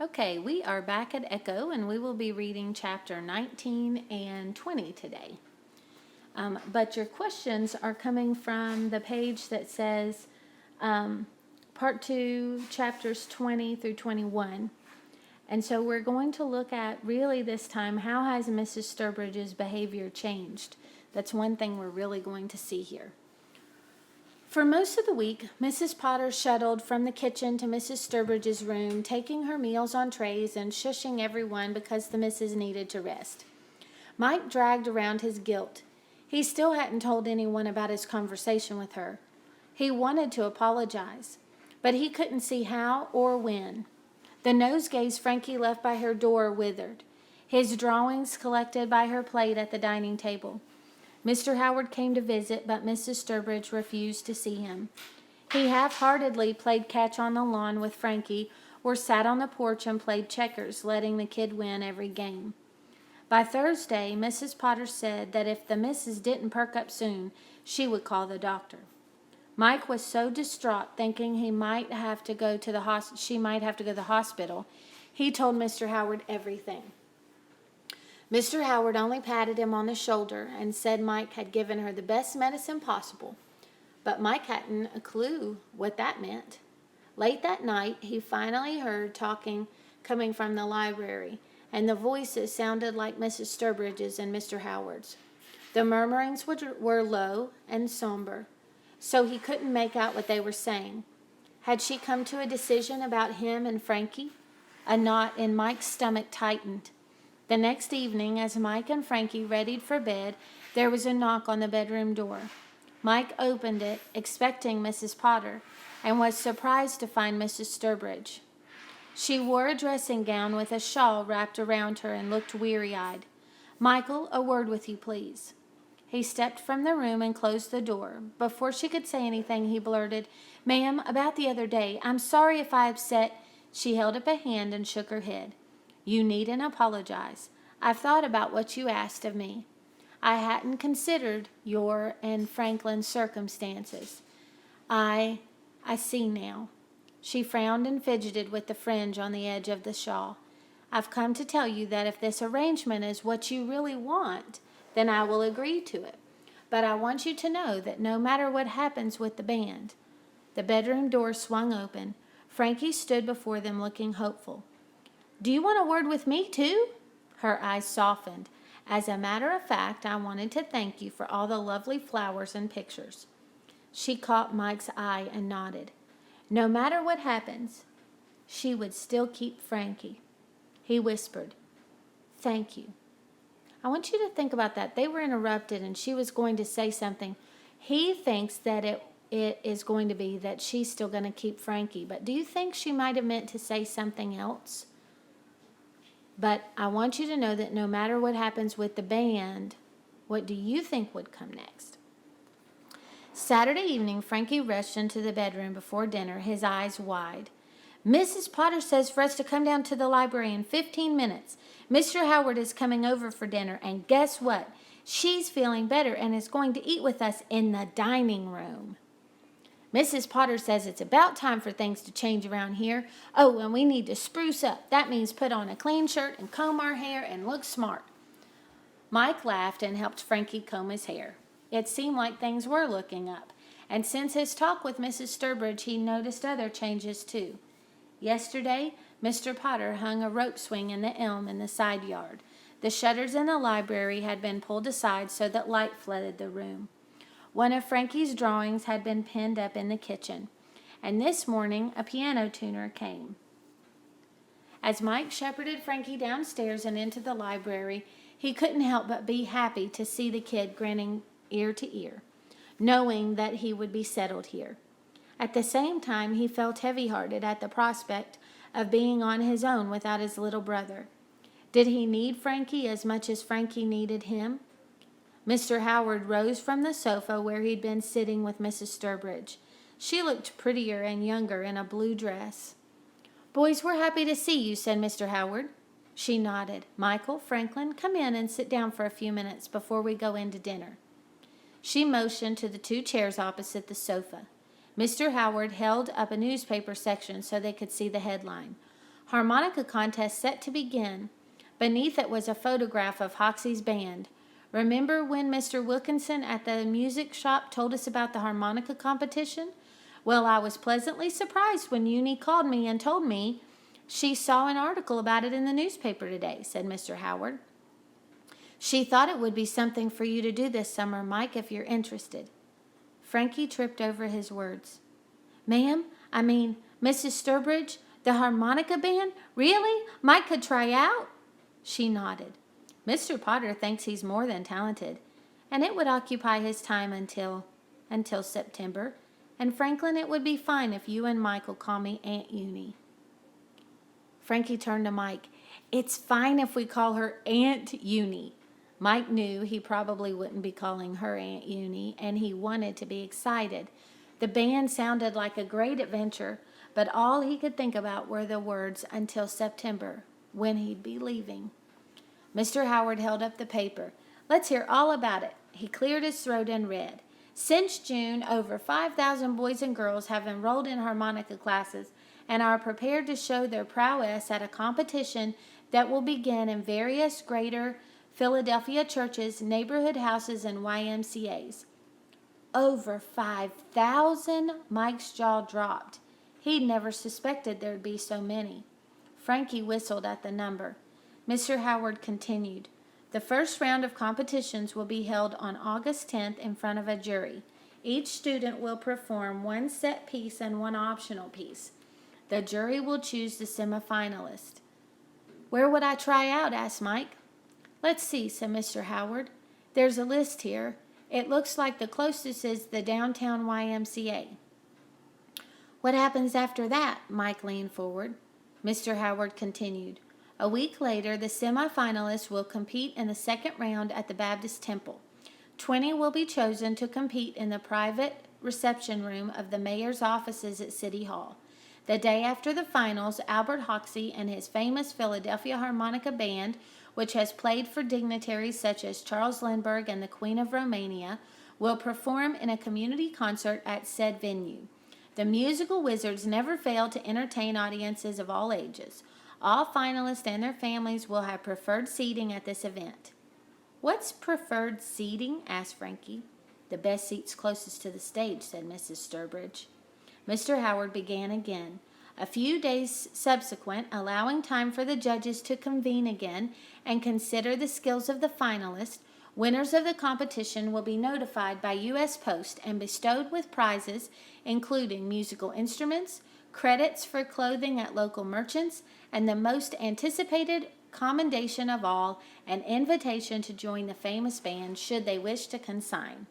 Okay, we are back at Echo and we will be reading chapter 19 and 20 today. But your questions are coming from the page that says part 2, chapters 20 through 21. And so we're going to look at really this time, how has Mrs. Sturbridge's behavior changed? That's one thing we're really going to see here. For most of the week, Mrs. Potter shuttled from the kitchen to Mrs. Sturbridge's room, taking her meals on trays and shushing everyone because the missus needed to rest. Mike dragged around his guilt. He still hadn't told anyone about his conversation with her. He wanted to apologize, but he couldn't see how or when. The nosegays Frankie left by her door withered, his drawings collected by her plate at the dining table. Mr. Howard came to visit, but Mrs. Sturbridge refused to see him. He half-heartedly played catch on the lawn with Frankie or sat on the porch and played checkers, letting the kid win every game. By Thursday, Mrs. Potter said that if the missus didn't perk up soon, she would call the doctor. Mike was so distraught, thinking she might have to go to the hospital, he told Mr. Howard everything. Mr. Howard only patted him on the shoulder and said Mike had given her the best medicine possible, but Mike hadn't a clue what that meant. Late that night, he finally heard talking coming from the library, and the voices sounded like Mrs. Sturbridge's and Mr. Howard's. The murmurings were low and somber, so he couldn't make out what they were saying. Had she come to a decision about him and Frankie? A knot in Mike's stomach tightened. The next evening, as Mike and Frankie readied for bed, there was a knock on the bedroom door. Mike opened it, expecting Mrs. Potter, and was surprised to find Mrs. Sturbridge. She wore a dressing gown with a shawl wrapped around her and looked weary-eyed. "Michael, a word with you, please." He stepped from the room and closed the door. Before she could say anything, he blurted, "Ma'am, about the other day, I'm sorry if I upset—" She held up a hand and shook her head. "You needn't apologize. I've thought about what you asked of me. I hadn't considered your and Franklin's circumstances. I see now." She frowned and fidgeted with the fringe on the edge of the shawl. "I've come to tell you that if this arrangement is what you really want, then I will agree to it. But I want you to know that no matter what happens with the band." The bedroom door swung open. Frankie stood before them looking hopeful. "Do you want a word with me, too?" Her eyes softened. "As a matter of fact, I wanted to thank you for all the lovely flowers and pictures." She caught Mike's eye and nodded. No matter what happens, she would still keep Frankie. He whispered, "Thank you." I want you to think about that. They were interrupted and she was going to say something. He thinks that it is going to be that she's still going to keep Frankie. But do you think she might have meant to say something else? But I want you to know that no matter what happens with the band, what do you think would come next? Saturday evening, Frankie rushed into the bedroom before dinner, his eyes wide. "Mrs. Potter says for us to come down to the library in 15 minutes. Mr. Howard is coming over for dinner, and guess what? She's feeling better and is going to eat with us in the dining room. Mrs. Potter says it's about time for things to change around here. Oh, and we need to spruce up. That means put on a clean shirt and comb our hair and look smart." Mike laughed and helped Frankie comb his hair. It seemed like things were looking up, and since his talk with Mrs. Sturbridge, he noticed other changes too. Yesterday, Mr. Potter hung a rope swing in the elm in the side yard. The shutters in the library had been pulled aside so that light flooded the room. One of Frankie's drawings had been pinned up in the kitchen, and this morning a piano tuner came. As Mike shepherded Frankie downstairs and into the library, he couldn't help but be happy to see the kid grinning ear to ear, knowing that he would be settled here. At the same time, he felt heavy-hearted at the prospect of being on his own without his little brother. Did he need Frankie as much as Frankie needed him? Mr. Howard rose from the sofa where he'd been sitting with Mrs. Sturbridge. She looked prettier and younger in a blue dress. "Boys, we're happy to see you," said Mr. Howard. She nodded. "Michael, Franklin, come in and sit down for a few minutes before we go into dinner." She motioned to the 2 chairs opposite the sofa. Mr. Howard held up a newspaper section so they could see the headline. Harmonica contest set to begin. Beneath it was a photograph of Hoxie's band. Remember when Mr. Wilkinson at the music shop told us about the harmonica competition? Well, I was pleasantly surprised when Eunie called me and told me she saw an article about it in the newspaper today, said Mr. Howard. She thought it would be something for you to do this summer, Mike, if you're interested. Frankie tripped over his words. Ma'am, Mrs. Sturbridge, the harmonica band? Really? Mike could try out? She nodded. Mr. Potter thinks he's more than talented, and it would occupy his time until September. And Franklin, it would be fine if you and Mike will call me Aunt Eunie. Frankie turned to Mike. It's fine if we call her Aunt Eunie. Mike knew he probably wouldn't be calling her Aunt Eunie, and he wanted to be excited. The band sounded like a great adventure, but all he could think about were the words until September, when he'd be leaving. Mr. Howard held up the paper. Let's hear all about it. He cleared his throat and read. Since June, over 5,000 boys and girls have enrolled in harmonica classes and are prepared to show their prowess at a competition that will begin in various greater Philadelphia churches, neighborhood houses, and YMCAs. Over 5,000? Mike's jaw dropped. He'd never suspected there'd be so many. Frankie whistled at the number. Mr. Howard continued. The first round of competitions will be held on August 10th in front of a jury. Each student will perform one set piece and one optional piece. The jury will choose the semifinalist. Where would I try out? Asked Mike. Let's see, said Mr. Howard. There's a list here. It looks like the closest is the downtown YMCA. What happens after that? Mike leaned forward. Mr. Howard continued. A week later, the semifinalists will compete in the second round at the Baptist Temple. 20 will be chosen to compete in the private reception room of the mayor's offices at City Hall. The day after the finals, Albert Hoxie and his famous Philadelphia Harmonica Band, which has played for dignitaries such as Charles Lindbergh and the Queen of Romania, will perform in a community concert at said venue. The musical wizards never fail to entertain audiences of all ages. All finalists and their families will have preferred seating at this event. What's preferred seating? Asked Frankie. The best seats closest to the stage, said Mrs. Sturbridge. Mr. Howard began again. A few days subsequent, allowing time for the judges to convene again and consider the skills of the finalists, winners of the competition will be notified by U.S. Post and bestowed with prizes including musical instruments, credits for clothing at local merchants, and the most anticipated commendation of all, an invitation to join the famous band should they wish to consign.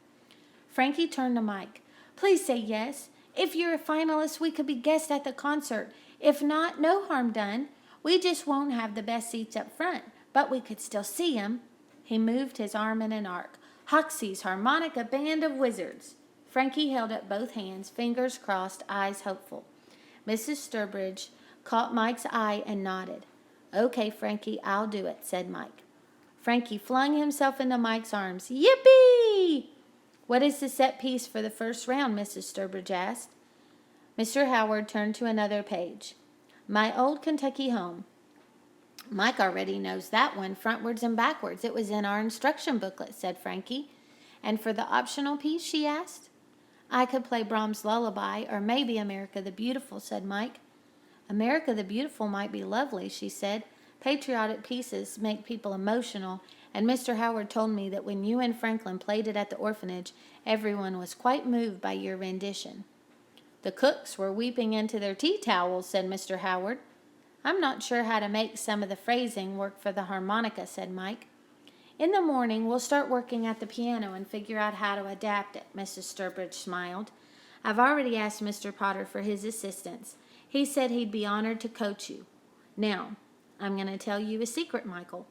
Frankie turned to Mike. Please say yes. If you're a finalist, we could be guests at the concert. If not, no harm done. We just won't have the best seats up front, but we could still see 'em. He moved his arm in an arc. Hoxie's Harmonica Band of Wizards. Frankie held up both hands, fingers crossed, eyes hopeful. Mrs. Sturbridge caught Mike's eye and nodded. Okay, Frankie, I'll do it, said Mike. Frankie flung himself into Mike's arms. Yippee! What is the set piece for the first round? Mrs. Sturbridge asked. Mr. Howard turned to another page. My Old Kentucky Home. Mike already knows that one, frontwards and backwards. It was in our instruction booklet, said Frankie. And for the optional piece, she asked. I could play Brahms' Lullaby, or maybe America the Beautiful, said Mike. America the Beautiful might be lovely, she said. Patriotic pieces make people emotional, and Mr. Howard told me that when you and Franklin played it at the orphanage, everyone was quite moved by your rendition. The cooks were weeping into their tea towels, said Mr. Howard. I'm not sure how to make some of the phrasing work for the harmonica, said Mike. In the morning, we'll start working at the piano and figure out how to adapt it, Mrs. Sturbridge smiled. I've already asked Mr. Potter for his assistance. He said he'd be honored to coach you. Now, I'm going to tell you a secret, Michael.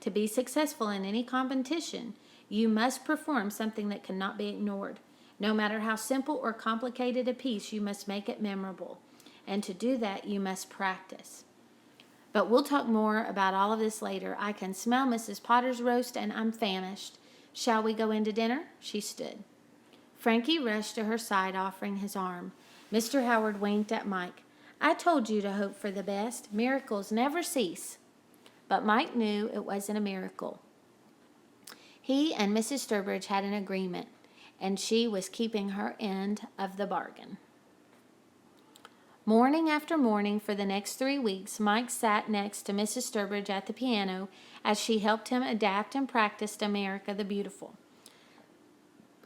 To be successful in any competition, you must perform something that cannot be ignored. No matter how simple or complicated a piece, you must make it memorable. And to do that, you must practice. But we'll talk more about all of this later. I can smell Mrs. Potter's roast, and I'm famished. Shall we go into dinner? She stood. Frankie rushed to her side, offering his arm. Mr. Howard winked at Mike. I told you to hope for the best. Miracles never cease. But Mike knew it wasn't a miracle. He and Mrs. Sturbridge had an agreement, and she was keeping her end of the bargain. Morning after morning for the next 3 weeks, Mike sat next to Mrs. Sturbridge at the piano as she helped him adapt and practice America the Beautiful.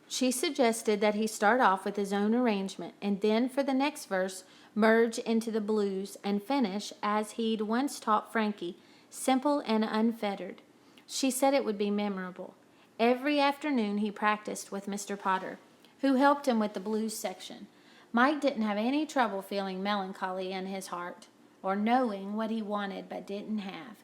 She suggested that he start off with his own arrangement and then for the next verse merge into the blues and finish as he'd once taught Frankie, simple and unfettered. She said it would be memorable. Every afternoon he practiced with Mr. Potter, who helped him with the blues section. Mike didn't have any trouble feeling melancholy in his heart or knowing what he wanted but didn't have.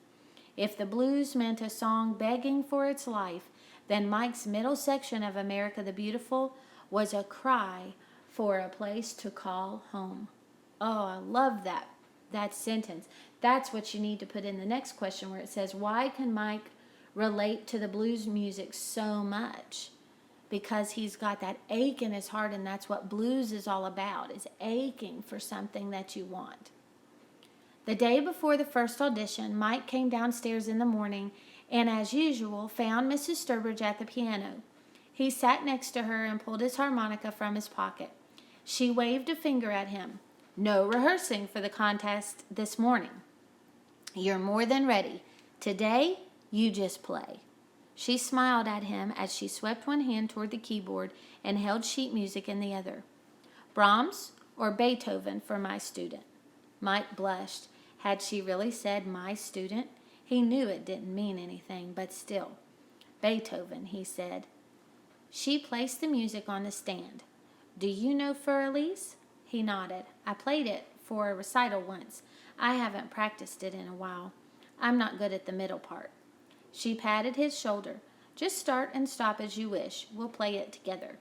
If the blues meant a song begging for its life, then Mike's middle section of America the Beautiful was a cry for a place to call home. Oh, I love that sentence. That's what you need to put in the next question where it says, why can Mike relate to the blues music so much? Because he's got that ache in his heart, and that's what blues is all about, is aching for something that you want. The day before the first audition, Mike came downstairs in the morning and, as usual, found Mrs. Sturbridge at the piano. He sat next to her and pulled his harmonica from his pocket. She waved a finger at him. No rehearsing for the contest this morning. You're more than ready. Today, you just play. She smiled at him as she swept one hand toward the keyboard and held sheet music in the other. Brahms or Beethoven for my student? Mike blushed. Had she really said my student? He knew it didn't mean anything, but still. Beethoven, he said. She placed the music on the stand. Do you know Für Elise? He nodded. I played it for a recital once. I haven't practiced it in a while. I'm not good at the middle part. She patted his shoulder. Just start and stop as you wish. We'll play it together.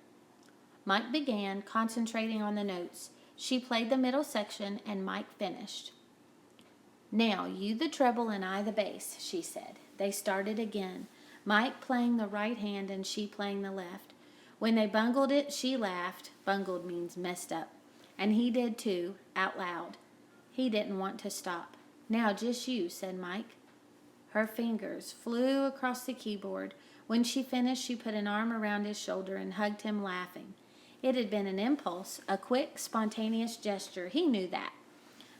Mike began, concentrating on the notes. She played the middle section, and Mike finished. Now, you the treble and I the bass, she said. They started again, Mike playing the right hand and she playing the left. When they bungled it, she laughed. Bungled means messed up. And he did too, out loud. He didn't want to stop. Now, just you, said Mike. Her fingers flew across the keyboard. When she finished, she put an arm around his shoulder and hugged him, laughing. It had been an impulse, a quick, spontaneous gesture. He knew that.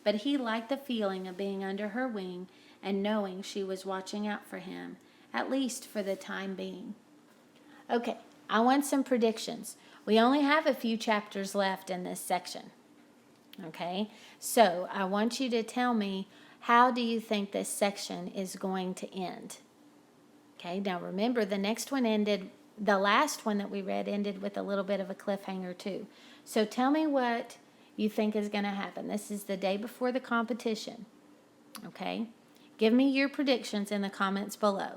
But he liked the feeling of being under her wing and knowing she was watching out for him, at least for the time being. Okay, I want some predictions. We only have a few chapters left in this section. Okay, so I want you to tell me, how do you think this section is going to end? Okay, now remember the next one ended, the last one that we read ended with a little bit of a cliffhanger too. So tell me what you think is going to happen. This is the day before the competition. Okay, give me your predictions in the comments below.